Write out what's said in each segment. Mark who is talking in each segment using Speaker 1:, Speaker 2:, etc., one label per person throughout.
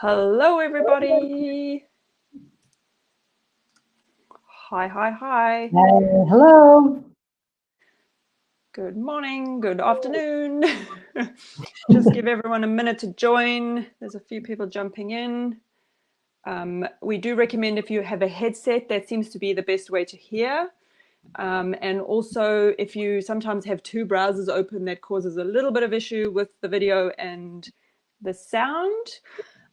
Speaker 1: Hello, everybody. Hi.
Speaker 2: Hello.
Speaker 1: Good morning, good afternoon. Just give everyone a minute to join. There's a few people jumping in. We do recommend if you have a headset, that seems to be the best way to hear. And also, if you sometimes have two browsers open, that causes a little bit of issue with the video and the sound.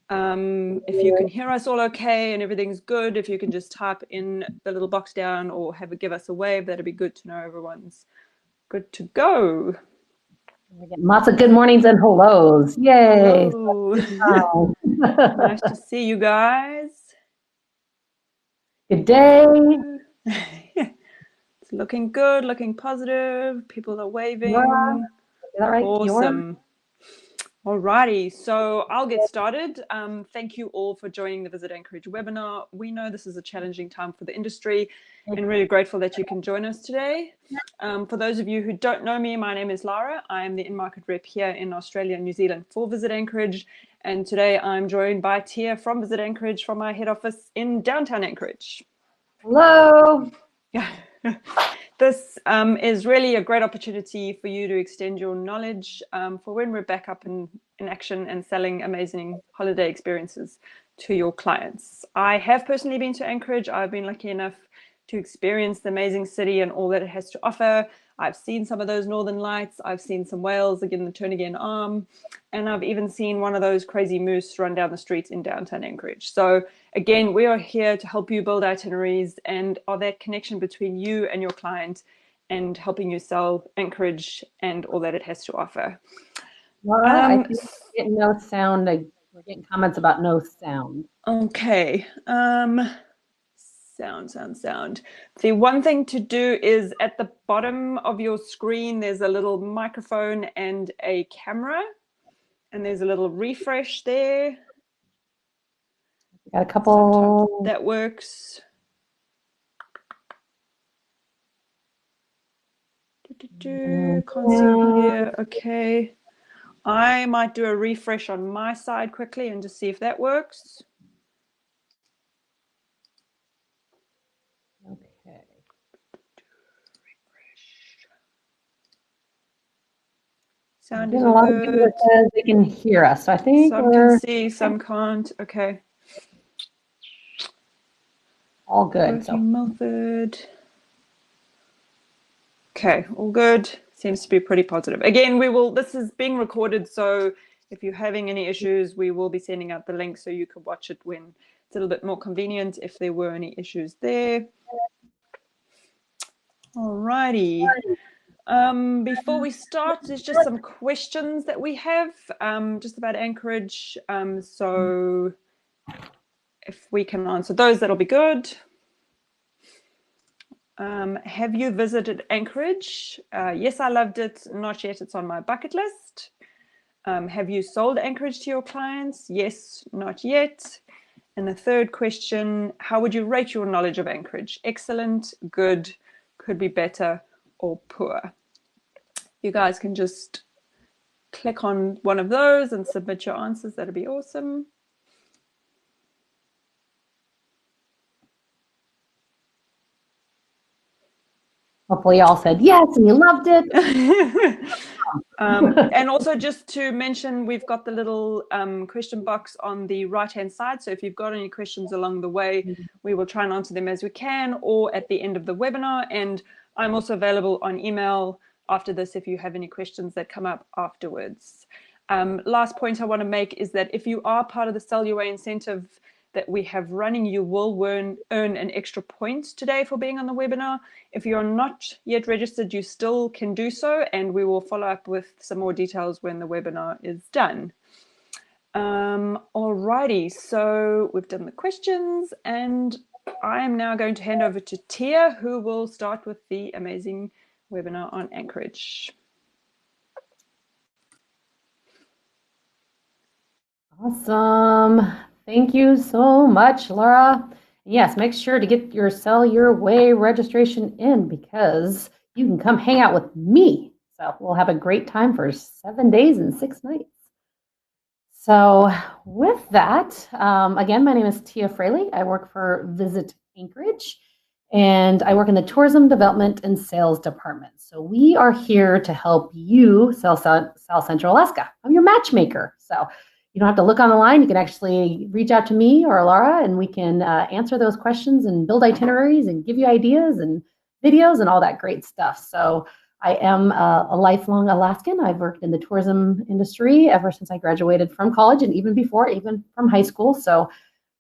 Speaker 1: If you can hear us all okay and everything's good, if you can just type in the little box down or give us a wave, that'd be good to know everyone's good to go.
Speaker 2: Lots of good mornings and hellos. Yay.
Speaker 1: Hello. Nice to see you guys.
Speaker 2: Good day.
Speaker 1: It's looking good, looking positive. People are waving.
Speaker 2: Laura, is that right?
Speaker 1: Awesome. Alrighty, so I'll get started. Thank you all for joining the Visit Anchorage webinar. We know this is a challenging time for the industry and really grateful that you can join us today. For those of you who don't know me, my name is Lara. I am the in-market rep here in Australia and New Zealand for Visit Anchorage. And today I'm joined by Tia from Visit Anchorage from our head office in downtown Anchorage.
Speaker 2: Hello.
Speaker 1: This is really a great opportunity for you to extend your knowledge for when we're back up in action and selling amazing holiday experiences to your clients. I have personally been to Anchorage. I've been lucky enough to experience the amazing city and all that it has to offer. I've seen some of those northern lights. I've seen some whales again, the turn again arm, and I've even seen one of those crazy moose run down the streets in downtown Anchorage. So again, we are here to help you build itineraries and are that connection between you and your client and helping you sell Anchorage and all that it has to offer.
Speaker 2: Laura, I think we're getting no sound. We're getting comments about no sound.
Speaker 1: Okay. Sound. The one thing to do is at the bottom of your screen, there's a little microphone and a camera, and there's a little refresh there.
Speaker 2: Got a couple.
Speaker 1: Sometimes that works. Can't see here. Okay. I might do a refresh on my side quickly and just see if that works.
Speaker 2: Okay.
Speaker 1: Sound is
Speaker 2: a lot
Speaker 1: good.
Speaker 2: of people that says they can hear us. So I think
Speaker 1: some can see, some can't. Okay.
Speaker 2: All good.
Speaker 1: Working method. Okay, all good. Seems to be pretty positive. Again, this is being recorded, so if you're having any issues, we will be sending out the link so you can watch it when it's a little bit more convenient if there were any issues there. Alrighty. Before we start, there's just some questions that we have just about Anchorage. So if we can answer those, that'll be good. Have you visited Anchorage? Yes, I loved it. Not yet. It's on my bucket list. Have you sold Anchorage to your clients? Yes, not yet. And the third question, how would you rate your knowledge of Anchorage? Excellent, good, could be better, or poor. You guys can just click on one of those and submit your answers. That'd be awesome.
Speaker 2: Hopefully y'all said yes and you loved it.
Speaker 1: And also just to mention, we've got the little question box on the right-hand side. So if you've got any questions along the way, we will try and answer them as we can or at the end of the webinar. And I'm also available on email after this if you have any questions that come up afterwards. Last point I want to make is that if you are part of the Sell Your Way incentive that we have running, you will earn an extra point today for being on the webinar. If you're not yet registered, you still can do so, and we will follow up with some more details when the webinar is done. Alrighty, so we've done the questions, and I am now going to hand over to Tia, who will start with the amazing webinar on Anchorage.
Speaker 2: Awesome. Thank you so much, Laura. Yes, make sure to get your Sell Your Way registration in because you can come hang out with me. So we'll have a great time for 7 days and 6 nights. So with that, again, my name is Tia Fraley. I work for Visit Anchorage, and I work in the Tourism Development and Sales Department. So we are here to help you sell South Central Alaska. I'm your matchmaker. So you don't have to look on the line. You can actually reach out to me or Laura, and we can answer those questions and build itineraries and give you ideas and videos and all that great stuff. So I am a lifelong Alaskan. I've worked in the tourism industry ever since I graduated from college and even before, even from high school. So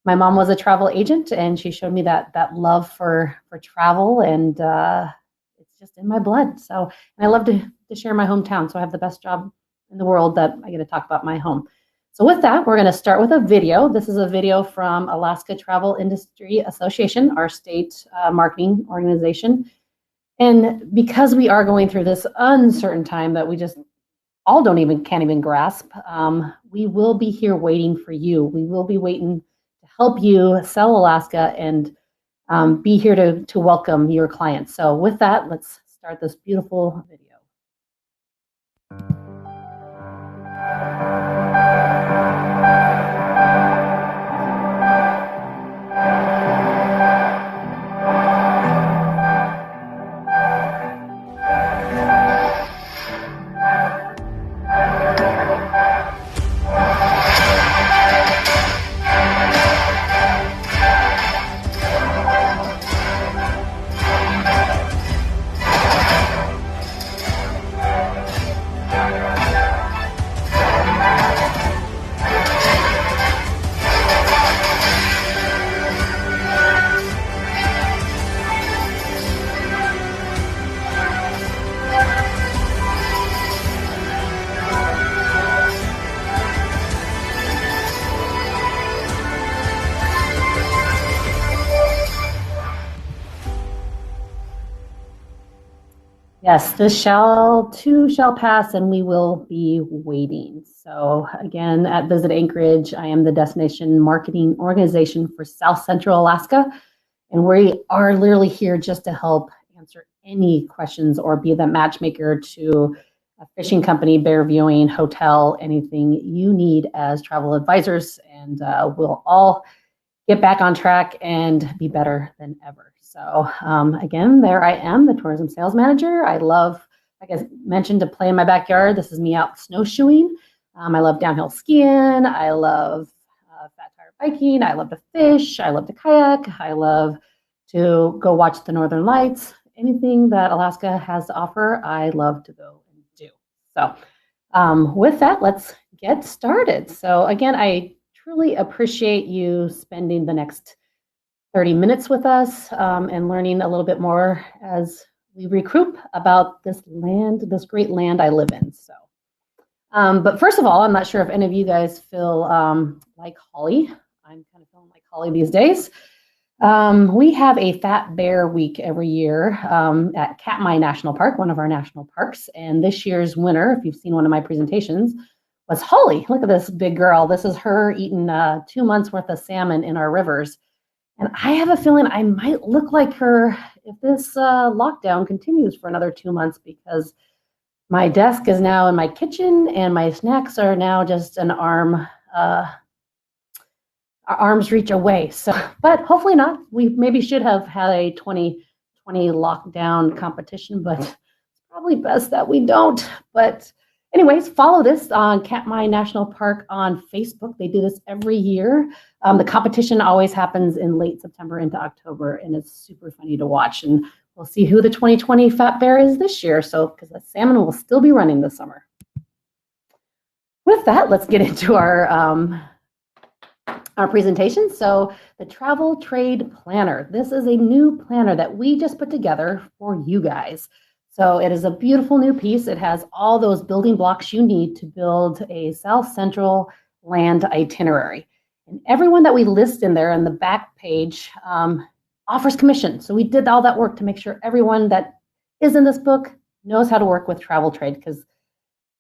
Speaker 2: my mom was a travel agent and she showed me that love for travel, and it's just in my blood. So and I love to share my hometown. So I have the best job in the world that I get to talk about my home. So with that, we're going to start with a video. This is a video from Alaska Travel Industry Association, our state marketing organization. And because we are going through this uncertain time that we just all can't even grasp, we will be here waiting for you. We will be waiting to help you sell Alaska and be here to welcome your clients. So with that, let's start this beautiful video. Yes, this too shall pass, and we will be waiting. So again, at Visit Anchorage, I am the destination marketing organization for South Central Alaska, and we are literally here just to help answer any questions or be the matchmaker to a fishing company, bear viewing, hotel, anything you need as travel advisors, and we'll all get back on track and be better than ever. So again, there I am, the tourism sales manager. I love, like I mentioned, to play in my backyard. This is me out snowshoeing. I love downhill skiing. I love fat tire biking. I love to fish. I love to kayak. I love to go watch the Northern Lights. Anything that Alaska has to offer, I love to go and do. So with that, let's get started. So again, I truly appreciate you spending the next 30 minutes with us and learning a little bit more as we regroup about this land, this great land I live in. So, but first of all, I'm not sure if any of you guys feel like Holly. I'm kind of feeling like Holly these days. We have a Fat Bear Week every year at Katmai National Park, one of our national parks. And this year's winner, if you've seen one of my presentations, was Holly. Look at this big girl. This is her eating 2 months worth of salmon in our rivers. And I have a feeling I might look like her if this lockdown continues for another 2 months, because my desk is now in my kitchen and my snacks are now just an arm's reach away. So, but hopefully not. We maybe should have had a 2020 lockdown competition, but it's probably best that we don't. But anyways, follow this on Katmai National Park on Facebook. They do this every year. The competition always happens in late September into October, and it's super funny to watch. And we'll see who the 2020 Fat Bear is this year. So, because the salmon will still be running this summer. With that, let's get into our presentation. So, the Travel Trade Planner. This is a new planner that we just put together for you guys. So it is a beautiful new piece. It has all those building blocks you need to build a South Central land itinerary. And everyone that we list in there in the back page offers commission. So we did all that work to make sure everyone that is in this book knows how to work with travel trade, because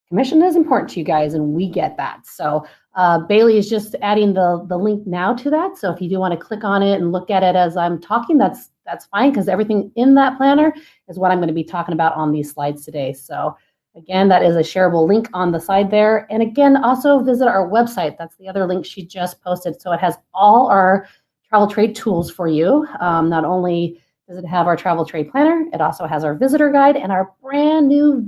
Speaker 2: commission is important to you guys and we get that. So Bailey is just adding the link now to that. So if you do want to click on it and look at it as I'm talking, that's fine, because everything in that planner is what I'm going to be talking about on these slides today. So Again, that is a shareable link on the side there. And again, also visit our website. That's the other link she just posted. So it has all our travel trade tools for you. Not only does it have our travel trade planner, it also has our visitor guide and our brand new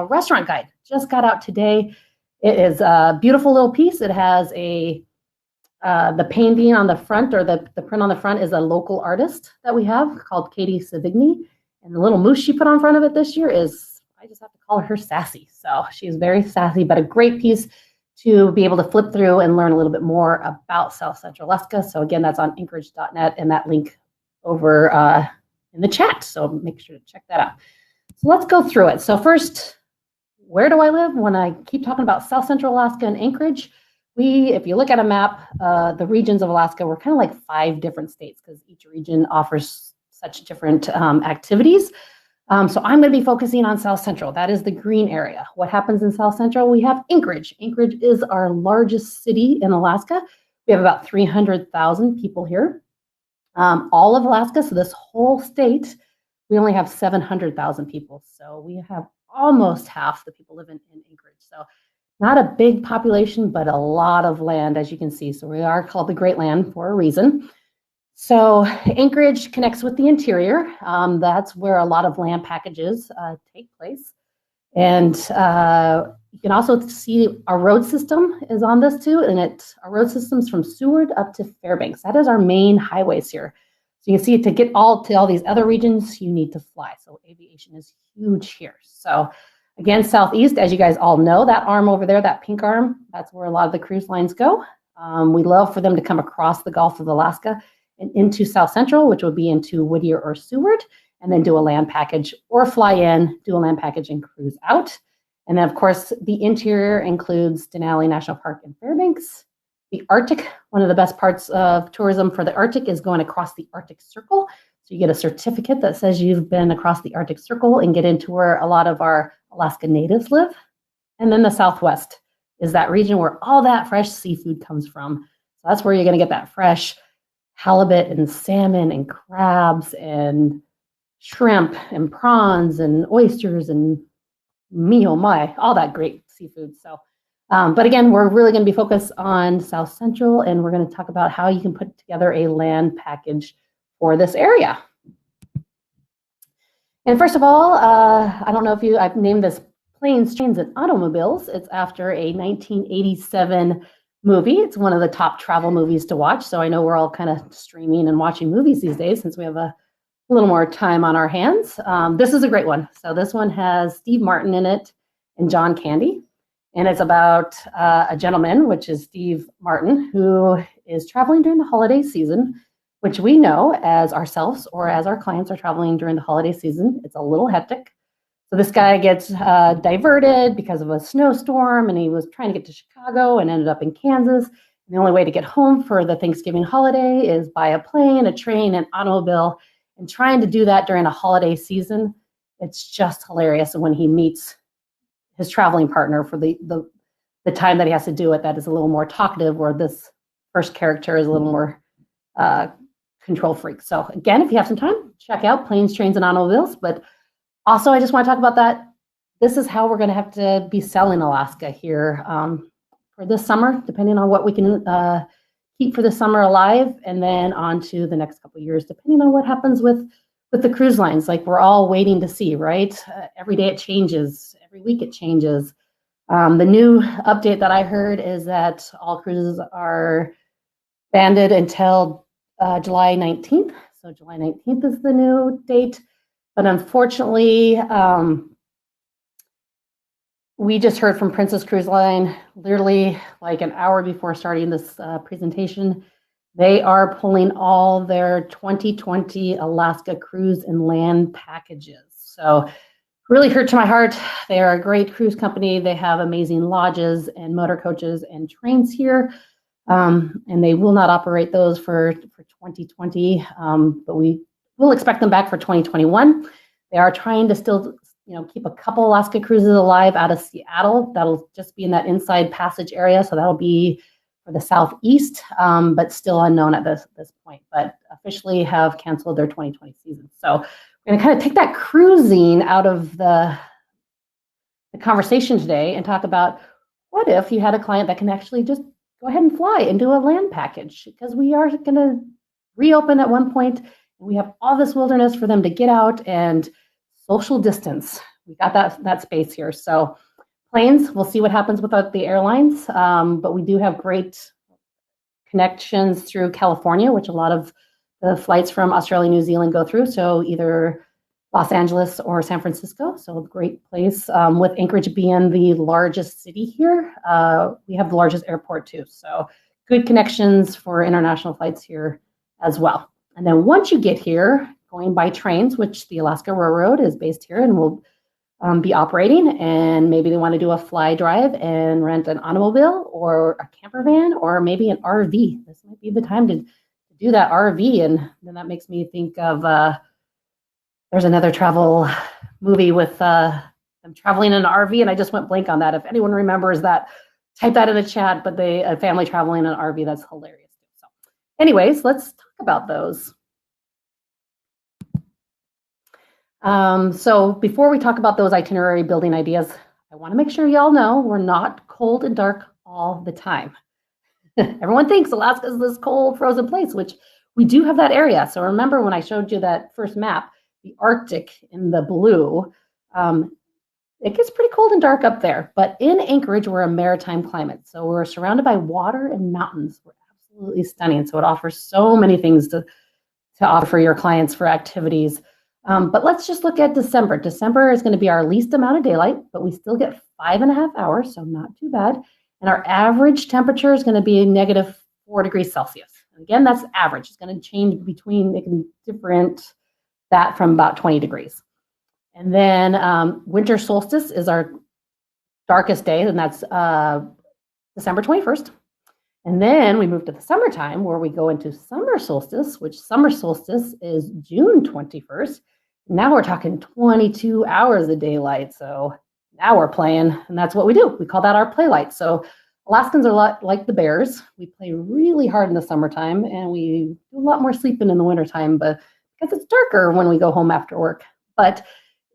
Speaker 2: restaurant guide. Just got out today. It is a beautiful little piece. It has the painting on the front, or the print on the front, is a local artist that we have called Katie Savigny. And the little moose she put on front of it this year is, I just have to call her sassy. So she's very sassy, but a great piece to be able to flip through and learn a little bit more about South Central Alaska. So again, that's on Anchorage.net, and that link over in the chat. So make sure to check that out. So let's go through it. So first, where do I live? When I keep talking about South Central Alaska and Anchorage, if you look at a map, the regions of Alaska, we're kind of like 5 different states because each region offers such different activities. So I'm going to be focusing on South Central. That is the green area. What happens in South Central? We have Anchorage. Anchorage is our largest city in Alaska. We have about 300,000 people here. All of Alaska, so this whole state, we only have 700,000 people. So we have almost half the people live in Anchorage. So not a big population, but a lot of land, as you can see. So we are called the Great Land for a reason. So Anchorage connects with the interior. That's where a lot of land packages take place. And you can also see our road system is on this too. And our road system's from Seward up to Fairbanks. That is our main highways here. So you can see to get to all these other regions, you need to fly. So aviation is huge here. So again, southeast, as you guys all know, that arm over there, that pink arm, that's where a lot of the cruise lines go. We love for them to come across the Gulf of Alaska and into South Central, which would be into Whittier or Seward, and then do a land package, or fly in, do a land package, and cruise out. And then, of course, the interior includes Denali National Park and Fairbanks. The Arctic, one of the best parts of tourism for the Arctic is going across the Arctic Circle. So you get a certificate that says you've been across the Arctic Circle and get into where a lot of our Alaska natives live. And then the Southwest is that region where all that fresh seafood comes from. So that's where you're going to get that fresh halibut and salmon and crabs and shrimp and prawns and oysters and oh my, all that great seafood. So, but again, we're really going to be focused on South Central, and we're going to talk about how you can put together a land package for this area. And first of all, I don't know if I've named this Planes, Trains, and Automobiles. It's after a 1987 movie. It's one of the top travel movies to watch. So I know we're all kind of streaming and watching movies these days since we have a little more time on our hands. This is a great one. So this one has Steve Martin in it and John Candy. And it's about a gentleman, which is Steve Martin, who is traveling during the holiday season, which we know as ourselves or as our clients are traveling during the holiday season. It's a little hectic. So this guy gets diverted because of a snowstorm, and he was trying to get to Chicago and ended up in Kansas. And the only way to get home for the Thanksgiving holiday is by a plane, a train, an automobile. And trying to do that during a holiday season, it's just hilarious. And when he meets his traveling partner for the time that he has to do it, that is a little more talkative, where this first character is a little more control freak. So again, if you have some time, check out Planes, Trains, and Automobiles. But also, I just want to talk about that. This is how we're going to have to be selling Alaska here for this summer, depending on what we can keep for the summer alive, and then on to the next couple of years, depending on what happens with the cruise lines. Like, we're all waiting to see, right? Every day it changes. Every week it changes. The new update that I heard is that all cruises are banded until July 19th. So July 19th is the new date. But unfortunately, we just heard from Princess Cruise Line literally like an hour before starting this presentation. They are pulling all their 2020 Alaska cruise and land packages. So really hurt to my heart. They are a great cruise company. They have amazing lodges and motor coaches and trains here. And they will not operate those for 2020, but we will expect them back for 2021. They are trying to still, keep a couple Alaska cruises alive out of Seattle. That'll just be in that inside passage area. So that'll be for the southeast, but still unknown at this point, but officially have canceled their 2020 season. So we're going to kind of take that cruising out of the the conversation today and talk about what if you had a client that can actually just go ahead and fly and do a land package, because we are going to reopen at one point and we have all this wilderness for them to get out and social distance. We got that space here. So planes, we'll see what happens with the airlines, but we do have great connections through California, which a lot of the flights from Australia, New Zealand go through. So either Los Angeles or San Francisco. So a great place. With Anchorage being the largest city here, we have the largest airport too. So good connections for international flights here as well. And then once you get here, going by trains, which the Alaska Railroad is based here and will be operating, and maybe they want to do a fly drive and rent an automobile or a camper van or maybe an RV. This might be the time to do that RV. And then that makes me think of there's another travel movie with them traveling in an RV, and I just went blank on that. If anyone remembers that, type that in the chat. But a family traveling in an RV, that's hilarious. So anyways, let's talk about those. So before we talk about those itinerary building ideas, I want to make sure y'all know we're not cold and dark all the time. Everyone thinks Alaska is this cold, frozen place, which we do have that area. So remember when I showed you that first map, the Arctic in the blue, it gets pretty cold and dark up there. But in Anchorage, we're a maritime climate. So we're surrounded by water and mountains. We're absolutely stunning. So it offers so many things to offer your clients for activities. But let's just look at December. December is going to be our least amount of daylight, but we still get 5.5 hours, so not too bad. And our average temperature is going to be -4 degrees Celsius. And again, that's average. It's going to change between, it can different that from about 20 degrees. And then winter solstice is our darkest day, and that's December 21st. And then we move to the summertime where we go into summer solstice, which summer solstice is June 21st. Now we're talking 22 hours of daylight. So now we're playing, and that's what we do. We call that our playlight. So Alaskans are a lot like the bears. We play really hard in the summertime, and we do a lot more sleeping in the wintertime, but because it's darker when we go home after work. But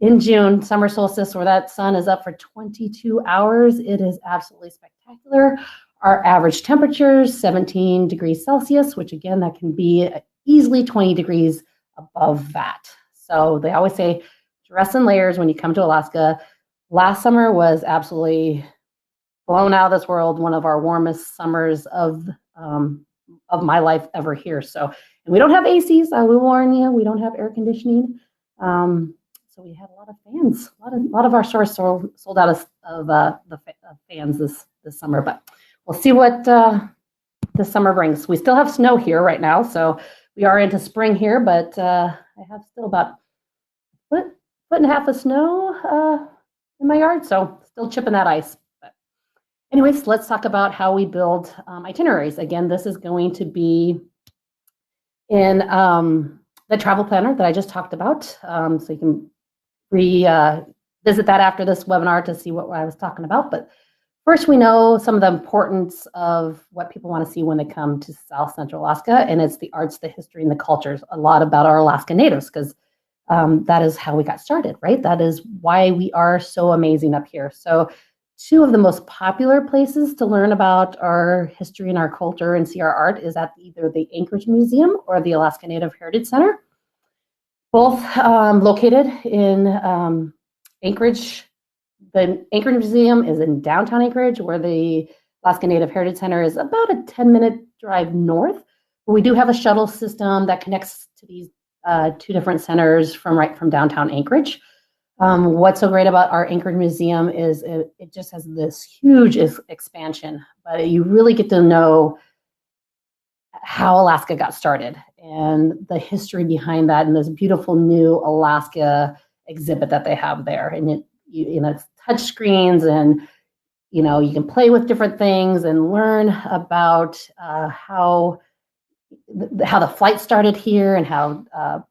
Speaker 2: in June, summer solstice, where that sun is up for 22 hours, it is absolutely spectacular. Our average temperature is 17 degrees Celsius, which again, that can be easily 20 degrees above that. So they always say, dress in layers when you come to Alaska. Last summer was absolutely blown out of this world, one of our warmest summers of my life ever here. So, and we don't have ACs, I will warn you, we don't have air conditioning. So we had a lot of fans. A lot of our stores sold out of the fans this summer, but we'll see what this summer brings. We still have snow here right now, so we are into spring here, but I have still about a foot and a half of snow in my yard, so still chipping that ice. But anyways, let's talk about how we build itineraries. Again, this is going to be in the travel planner that I just talked about, so you can visit that after this webinar to see what I was talking about. But first, we know some of the importance of what people want to see when they come to South Central Alaska, and it's the arts, the history, and the cultures. A lot about our Alaska natives, because that is how we got started, right? That is why we are so amazing up here. So two of the most popular places to learn about our history and our culture and see our art is at either the Anchorage Museum or the Alaska Native Heritage Center, both located in Anchorage. The Anchorage Museum is in downtown Anchorage, where the Alaska Native Heritage Center is about a 10-minute drive north. But we do have a shuttle system that connects to these two different centers from downtown Anchorage. What's so great about our Anchorage Museum is it just has this huge expansion, but you really get to know how Alaska got started and the history behind that, and this beautiful new Alaska exhibit that they have there. And it's touch screens, and you can play with different things and learn about how the flight started here, and how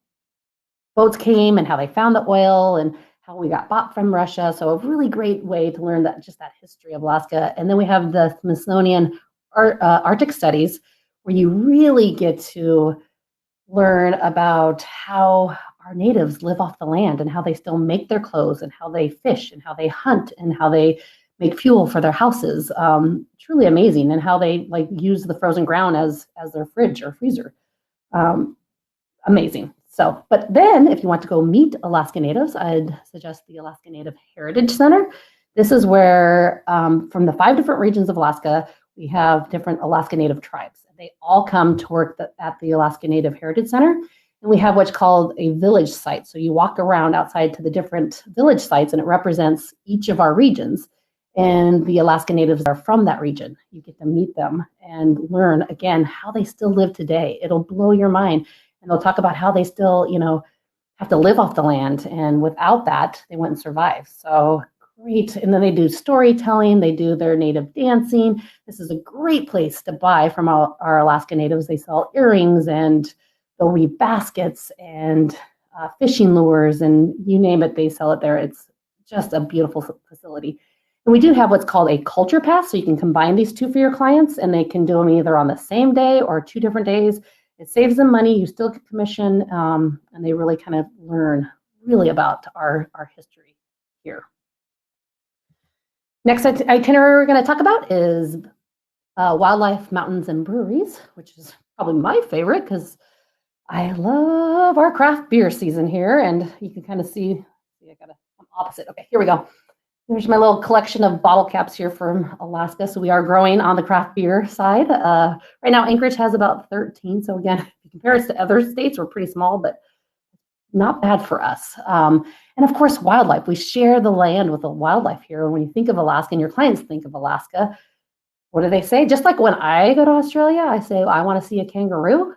Speaker 2: boats came, and how they found the oil, and how we got bought from Russia. So a really great way to learn that history of Alaska. And then we have the Smithsonian Arctic Studies, where you really get to learn about how our natives live off the land and how they still make their clothes and how they fish and how they hunt and how they make fuel for their houses. Truly amazing, and how they like use the frozen ground as their fridge or freezer. Amazing. So, but then if you want to go meet Alaska Natives, I'd suggest the Alaska Native Heritage Center. This is where, from the 5 different regions of Alaska, we have different Alaska Native tribes. They all come to work at the Alaska Native Heritage Center. And we have what's called a village site. So you walk around outside to the different village sites, and it represents each of our regions. And the Alaska Natives are from that region. You get to meet them and learn, again, how they still live today. It'll blow your mind. And they'll talk about how they still, have to live off the land. And without that, they wouldn't survive. So great. And then they do storytelling. They do their native dancing. This is a great place to buy from our Alaska Natives. They sell earrings, and they'll weave baskets and fishing lures, and you name it, they sell it there. It's just a beautiful facility. And we do have what's called a culture pass, so you can combine these two for your clients, and they can do them either on the same day or 2 different days. It saves them money. You still get commission, and they really kind of learn really about our history here. Next itinerary we're going to talk about is wildlife, mountains, and breweries, which is probably my favorite because I love our craft beer season here. And you can kind of see I'm opposite. Okay, here we go. There's my little collection of bottle caps here from Alaska. So we are growing on the craft beer side. Right now, Anchorage has about 13. So again, if you compare us to other states, we're pretty small, but not bad for us. And of course, wildlife. We share the land with the wildlife here. When you think of Alaska and your clients think of Alaska, what do they say? Just like when I go to Australia, I say, I want to see a kangaroo.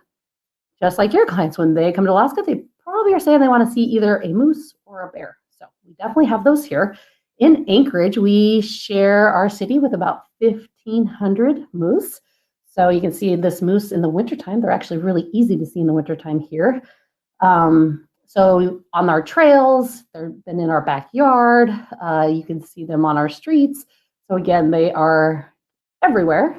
Speaker 2: Just like your clients, when they come to Alaska, they probably are saying they want to see either a moose or a bear. So we definitely have those here. In Anchorage, we share our city with about 1,500 moose. So you can see this moose in the wintertime. They're actually really easy to see in the wintertime here. So on our trails, they've been in our backyard. You can see them on our streets. So again, they are everywhere,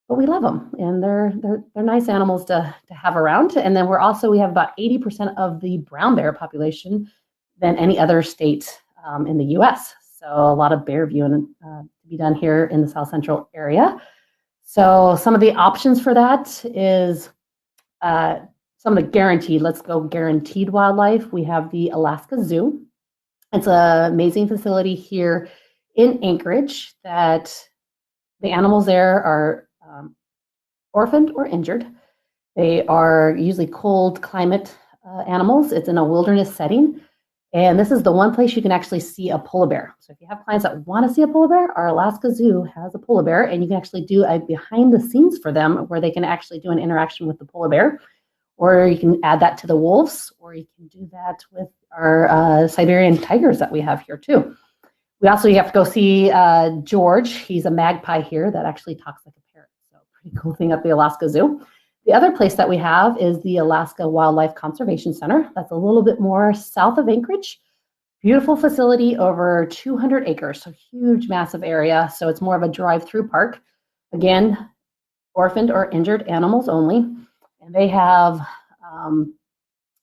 Speaker 2: but we love them, and they're nice animals to have around. And then we have about 80% of the brown bear population than any other state in the U.S. So a lot of bear viewing to be done here in the South Central area. So some of the options for that is some of the guaranteed wildlife. We have the Alaska Zoo. It's an amazing facility here in Anchorage that the animals there are orphaned or injured. They are usually cold climate animals. It's in a wilderness setting. And this is the one place you can actually see a polar bear. So if you have clients that want to see a polar bear, our Alaska Zoo has a polar bear, and you can actually do a behind the scenes for them where they can actually do an interaction with the polar bear, or you can add that to the wolves, or you can do that with our Siberian tigers that we have here too. You have to go see George. He's a magpie here that actually talks like a parrot. So pretty cool thing at the Alaska Zoo. The other place that we have is the Alaska Wildlife Conservation Center. That's a little bit more south of Anchorage. Beautiful facility, over 200 acres, so huge, massive area. So it's more of a drive-through park. Again, orphaned or injured animals only. And they have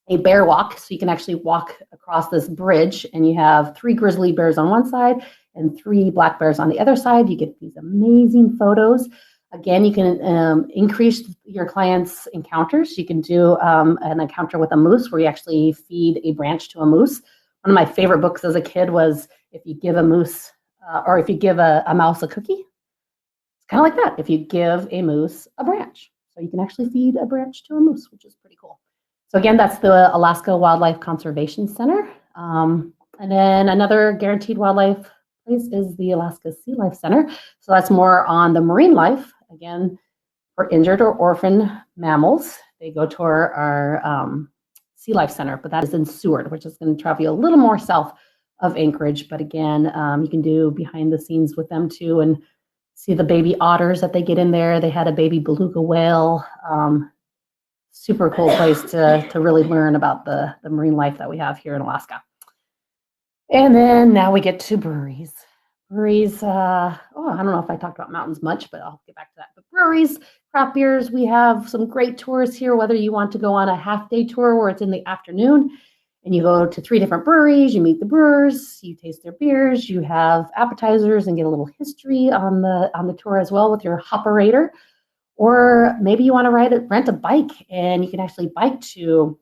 Speaker 2: a bear walk, so you can actually walk across this bridge, and you have 3 grizzly bears on one side and 3 black bears on the other side. You get these amazing photos. Again, you can increase your clients' encounters. You can do an encounter with a moose where you actually feed a branch to a moose. One of my favorite books as a kid was if you give a moose or if you give a mouse a cookie. It's kind of like that. If you give a moose a branch. So you can actually feed a branch to a moose, which is pretty cool. So again, that's the Alaska Wildlife Conservation Center. And then another guaranteed wildlife place is the Alaska Sea Life Center. So that's more on the marine life. Again, for injured or orphaned mammals, they go to our Sea Life Center, but that is in Seward, which is going to travel you a little more south of Anchorage. But again, you can do behind the scenes with them too and see the baby otters that they get in there. They had a baby beluga whale. Super cool place to really learn about the marine life that we have here in Alaska. And then now we get to breweries. breweries. I don't know if I talked about mountains much, but I'll get back to that. But breweries, craft beers, we have some great tours here, whether you want to go on a half-day tour where it's in the afternoon and you go to 3 different breweries, you meet the brewers, you taste their beers, you have appetizers and get a little history on the tour as well with your hoperator. Or maybe you want to rent a bike and you can actually bike to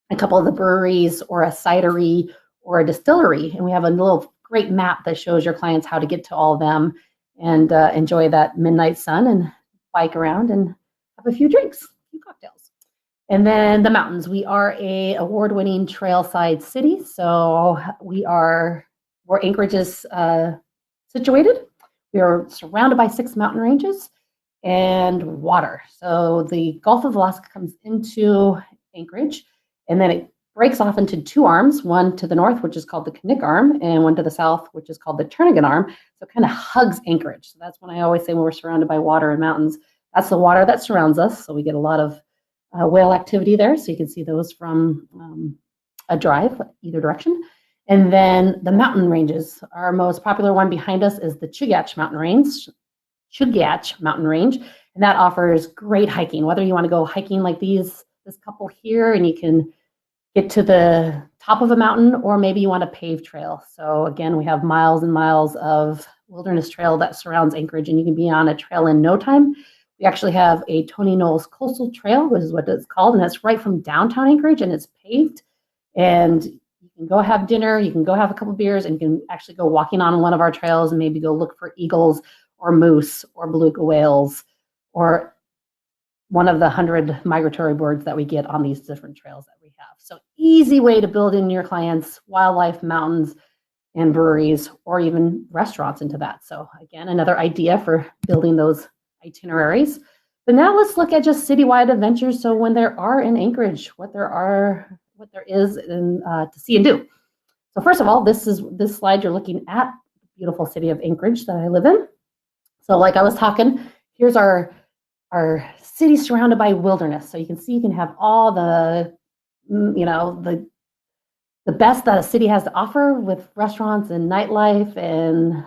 Speaker 2: a couple of the breweries or a cidery or a distillery. And we have a little great map that shows your clients how to get to all of them and enjoy that midnight sun and bike around and have a few drinks, a few cocktails. And then the mountains. We are a award-winning trailside city. So where Anchorage is situated. We are surrounded by 6 mountain ranges and water. So the Gulf of Alaska comes into Anchorage, and then it breaks off into 2 arms, one to the north, which is called the Knik Arm, and one to the south, which is called the Turnagain Arm. So it kind of hugs Anchorage. So that's when I always say when we're surrounded by water and mountains, that's the water that surrounds us. So we get a lot of whale activity there. So you can see those from a drive either direction. And then the mountain ranges. Our most popular one behind us is the Chugach Mountain Range, and that offers great hiking. Whether you want to go hiking like this couple here, and you can get to the top of a mountain, or maybe you want a paved trail. So again, we have miles and miles of wilderness trail that surrounds Anchorage, and you can be on a trail in no time. We actually have a Tony Knowles Coastal Trail, which is what it's called, and that's right from downtown Anchorage, and it's paved. And you can go have dinner, you can go have a couple beers, and you can actually go walking on one of our trails and maybe go look for eagles or moose or beluga whales or one of the 100 migratory birds that we get on these different trails that we have. So easy way to build in your clients, wildlife, mountains, and breweries, or even restaurants into that. So again, another idea for building those itineraries. But now let's look at just citywide adventures. So when there are in Anchorage, what there is to see and do. So first of all, this slide you're looking at, the beautiful city of Anchorage that I live in. So like I was talking, here's our city surrounded by wilderness. So you can see you can have all the best that a city has to offer with restaurants and nightlife and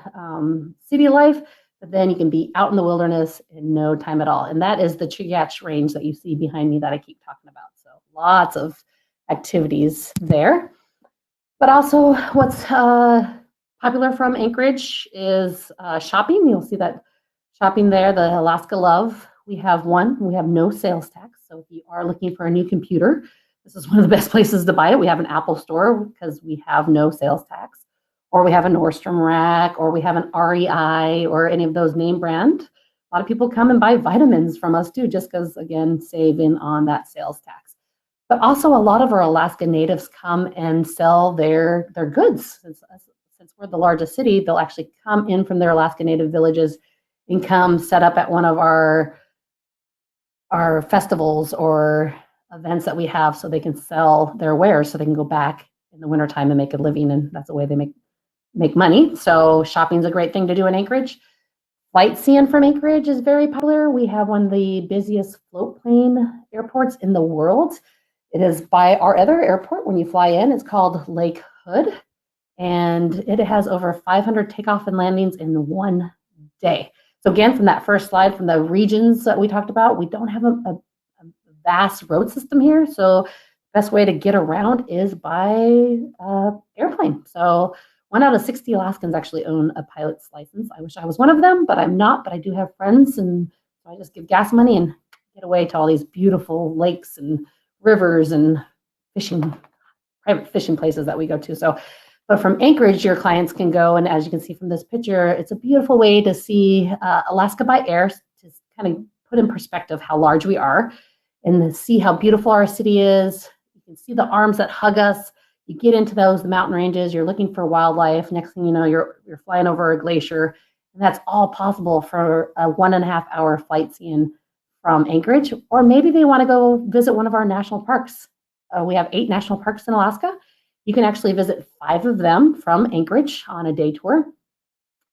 Speaker 2: city life, but then you can be out in the wilderness in no time at all. And that is the Chugach Range that you see behind me that I keep talking about. So lots of activities there. But also what's popular from Anchorage is shopping. You'll see that shopping there, the Alaska Love. We have no sales tax. So if you are looking for a new computer, this is one of the best places to buy it. We have an Apple store because we have no sales tax, or we have a Nordstrom Rack, or we have an REI, or any of those name brand. A lot of people come and buy vitamins from us too, just because, again, saving on that sales tax. But also a lot of our Alaska natives come and sell their goods. Since we're the largest city, they'll actually come in from their Alaska Native villages and come set up at one of our festivals or events that we have so they can sell their wares so they can go back in the wintertime and make a living, and that's the way they make money. So shopping's a great thing to do in Anchorage. Sightseeing from Anchorage is very popular. We have one of the busiest float plane airports in the world. It is by our other airport when you fly in. It's called Lake Hood, and it has over 500 takeoff and landings in one day. So again, from that first slide, from the regions that we talked about, we don't have a vast road system here. So the best way to get around is by airplane. So 1 out of 60 Alaskans actually own a pilot's license. I wish I was one of them, but I'm not. But I do have friends, and so I just give gas money and get away to all these beautiful lakes and rivers and private fishing places that we go to. So, but from Anchorage, your clients can go, and as you can see from this picture, it's a beautiful way to see Alaska by air, to kind of put in perspective how large we are and see how beautiful our city is. You can see the arms that hug us. You get into those mountain ranges, you're looking for wildlife. Next thing you know, you're flying over a glacier, and that's all possible for a 1.5 hour flight scene from Anchorage. Or maybe they want to go visit one of our national parks. We have 8 national parks in Alaska. You can actually visit 5 of them from Anchorage on a day tour.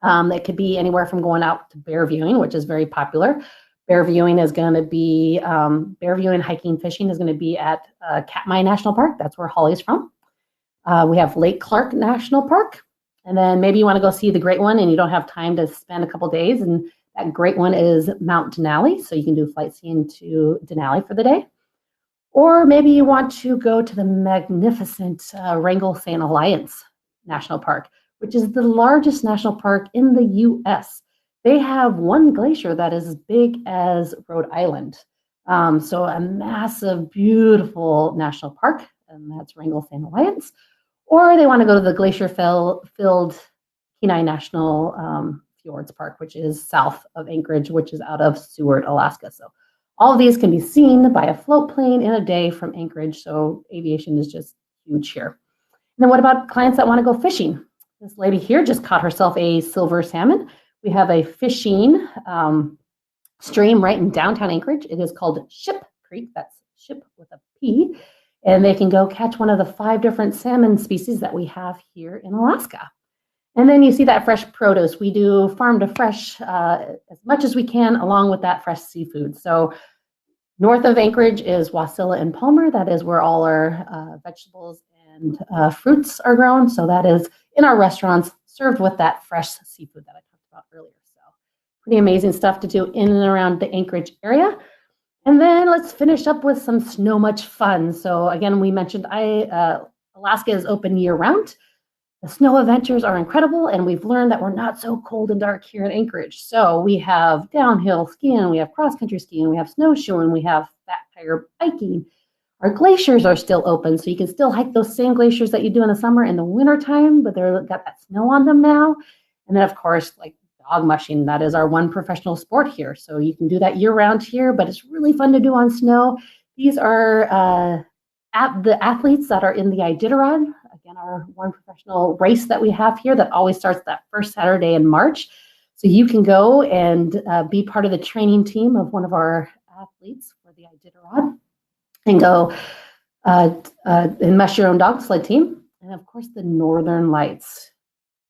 Speaker 2: It could be anywhere from going out to bear viewing, which is very popular. Bear viewing, hiking, fishing is going to be at Katmai National Park. That's where Holly's from. We have Lake Clark National Park. And then maybe you want to go see the great one and you don't have time to spend a couple days. And that great one is Mount Denali. So you can do flight seeing to Denali for the day. Or maybe you want to go to the magnificent Wrangell St. Elias National Park, which is the largest national park in the US. They have one glacier that is as big as Rhode Island. So a massive, beautiful national park, and that's Wrangell St. Elias. Or they want to go to the glacier-filled Kenai National Fjords Park, which is south of Anchorage, which is out of Seward, Alaska. So all of these can be seen by a float plane in a day from Anchorage. So aviation is just huge here. And then what about clients that want to go fishing? This lady here just caught herself a silver salmon. We have a fishing stream right in downtown Anchorage. It is called Ship Creek. That's ship with a P. And they can go catch one of the 5 different salmon species that we have here in Alaska. And then you see that fresh produce. We do farm to fresh as much as we can, along with that fresh seafood. So north of Anchorage is Wasilla and Palmer. That is where all our vegetables and fruits are grown. So that is in our restaurants, served with that fresh seafood that I talked about earlier. So pretty amazing stuff to do in and around the Anchorage area. And then let's finish up with some snow much fun. So again, we mentioned Alaska is open year round. The snow adventures are incredible, and we've learned that we're not so cold and dark here in Anchorage. So we have downhill skiing, we have cross-country skiing, we have snowshoeing, we have fat tire biking. Our glaciers are still open, so you can still hike those same glaciers that you do in the summer in the wintertime, but they've got that snow on them now. And then, of course, like dog mushing, that is our one professional sport here. So you can do that year-round here, but it's really fun to do on snow. These are the athletes that are in the Iditarod. Again, our one professional race that we have here that always starts that first Saturday in March. So you can go and be part of the training team of one of our athletes for the Iditarod and go and mush your own dog sled team. And of course, the Northern Lights.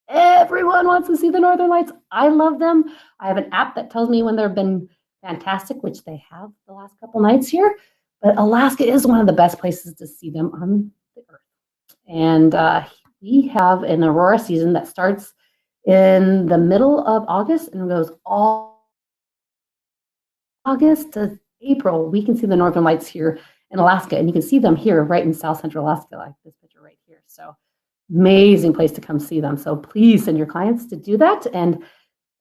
Speaker 2: Everyone wants to see the Northern Lights. I love them. I have an app that tells me when they've been fantastic, which they have the last couple nights here. But Alaska is one of the best places to see them on the earth. And we have an aurora season that starts in the middle of August and goes all August to April. We can see the Northern Lights here in Alaska, and you can see them here right in South Central Alaska, like this picture right here. So amazing place to come see them. So please send your clients to do that. And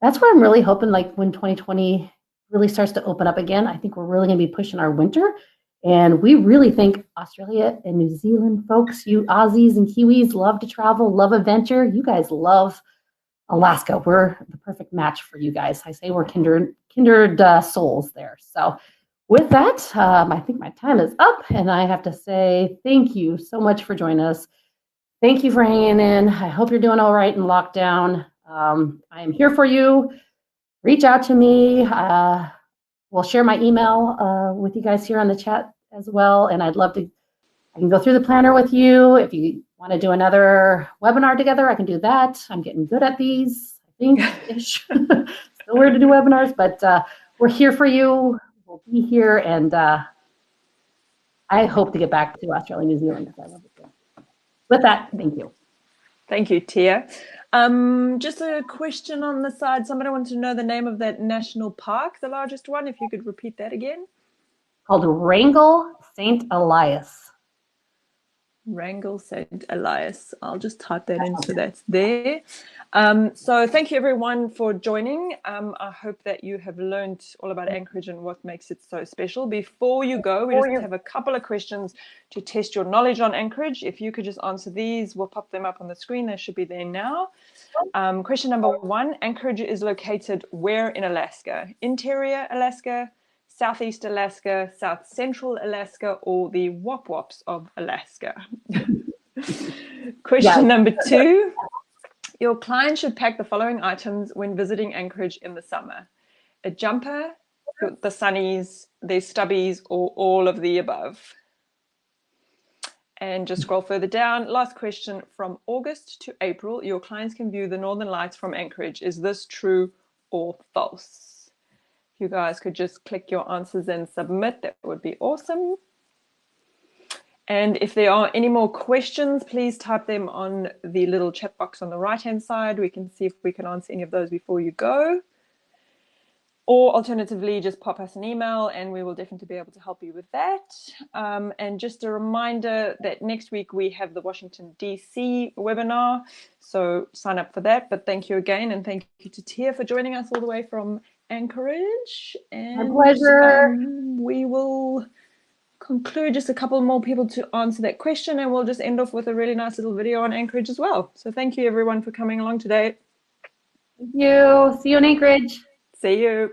Speaker 2: that's where I'm really hoping, like when 2020 really starts to open up again, I think we're really going to be pushing our winter. And we really think Australia and New Zealand folks, you Aussies and Kiwis, love to travel, love adventure. You guys love Alaska. We're the perfect match for you guys. I say we're kindred souls there. So with that, I think my time is up, and I have to say thank you so much for joining us. Thank you for hanging in. I hope you're doing all right in lockdown. I am here for you. Reach out to me. We'll share my email with you guys here on the chat as well. And I'd love to, I can go through the planner with you. If you want to do another webinar together, I can do that. I'm getting good at these, I think-ish. Still weird to do webinars, but we're here for you. We'll be here. And I hope to get back to Australia and New Zealand because I love it too. With that, thank you.
Speaker 1: Thank you, Tia. Just a question on the side. Somebody wanted to know the name of that national park, the largest one, if you could repeat that again.
Speaker 2: Called Wrangell St. Elias.
Speaker 1: Wrangell St. Elias. I'll just type that in so that's there. So thank you everyone for joining. I hope that you have learned all about Anchorage and what makes it so special. Before you go, we just have a couple of questions to test your knowledge on Anchorage. If you could just answer these, we'll pop them up on the screen. They should be there now. Question number 1, Anchorage is located where in Alaska? Interior Alaska, Southeast Alaska, South Central Alaska, or the Wop Wops of Alaska? Question number 2, your client should pack the following items when visiting Anchorage in the summer: a jumper, the sunnies, their stubbies, or all of the above. And just scroll further down. Last question, from August to April, your clients can view the Northern Lights from Anchorage. Is this true or false? If you guys could just click your answers and submit, that would be awesome. And if there are any more questions, please type them on the little chat box on the right-hand side. We can see if we can answer any of those before you go. Or alternatively, just pop us an email and we will definitely be able to help you with that. And just a reminder that next week we have the Washington, D.C. webinar. So sign up for that. But thank you again. And thank you to Tia for joining us all the way from Anchorage. And
Speaker 2: My pleasure.
Speaker 1: we will conclude, just a couple more people to answer that question, and we'll just end off with a really nice little video on Anchorage as well. So thank you everyone for coming along today.
Speaker 2: Thank you. See you in Anchorage.
Speaker 1: See you.